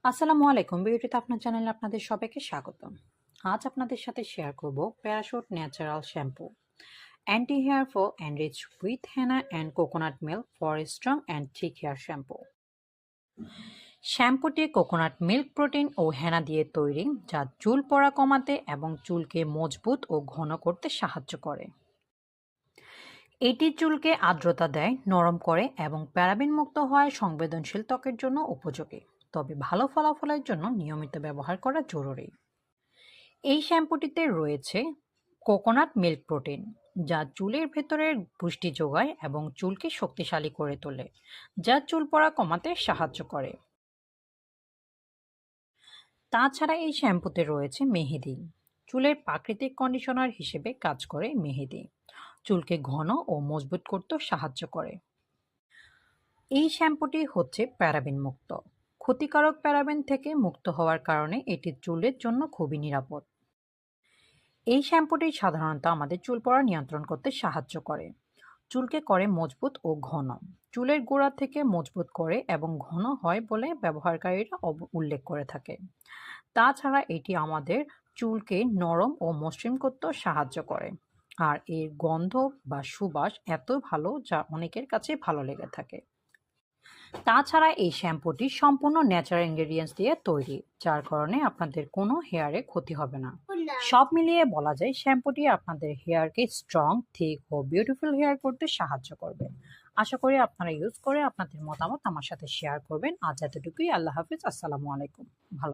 আসসালামু আলাইকুম, বিউটিতে আপনার চ্যানেলে আপনাদের সবাইকে স্বাগতম। আজ আপনাদের সাথে শেয়ার করব Parachute natural shampoo, anti hair fall enrich with henna and coconut milk for strong and thick hair shampoo. শ্যাম্পুটি কোকোনাট মিল্ক প্রোটিন ও হেনা দিয়ে তৈরি, যা চুল পড়া কমাতে এবং চুলকে মজবুত ও ঘন করতে সাহায্য করে। এটি চুলকে আর্দ্রতা দেয়, নরম করে এবং প্যারাবেন মুক্ত হয় সংবেদনশীল ত্বকের জন্য উপযোগী। তবে ভালো ফলাফলের জন্য নিয়মিত ব্যবহার করা জরুরি। এই শ্যাম্পুটিতে রয়েছে কোকোনাট মিল্ক প্রোটিন, যা চুলের ভেতরের পুষ্টি যোগায় এবং চুলকে শক্তিশালী করে তোলে, যা চুল পড়া কমাতে সাহায্য করে। তাছাড়া এই শ্যাম্পুতে রয়েছে মেহেদি, চুলের প্রাকৃতিক কন্ডিশনার হিসেবে কাজ করে। মেহেদি চুলকে ঘন ও মজবুত করতে সাহায্য করে। এই শ্যাম্পুটি হচ্ছে প্যারাবেন মুক্ত। ক্ষতিকারক প্যারাবেন থেকে মুক্ত হওয়ার কারণে এটি চুলের জন্য খুবই নিরাপদ। এই শ্যাম্পুটি সাধারণত আমাদের চুল পড়া নিয়ন্ত্রণ করতে সাহায্য করে, চুলকে করে মজবুত ও ঘন, চুলের গোড়া থেকে মজবুত করে এবং ঘন হয় বলে ব্যবহারকারীরা উল্লেখ করে থাকে। তাছাড়া এটি আমাদের চুলকে নরম ও মসৃণ করতেও সাহায্য করে। আর এর গন্ধ বা সুবাস এত ভালো, যা অনেকের কাছে ভালো লেগে থাকে। তাছাড়া এই শ্যাম্পুটি সম্পূর্ণ ন্যাচারাল ইনগ্রেডিয়েন্টস দিয়ে তৈরি, যার কারণে আপনাদের কোনো হেয়ারে ক্ষতি হবে না। সব মিলিয়ে বলা যায় শ্যাম্পুটি আপনাদের হেয়ারকে স্ট্রং, থিক ও বিউটিফুল হেয়ার করতে সাহায্য করবে। আশা করি আপনারা ইউজ করে আপনাদের মতামত আমার সাথে শেয়ার করবেন। আজ এতটুকুই। আল্লাহ হাফিজ। আসসালামু আলাইকুম। ভালো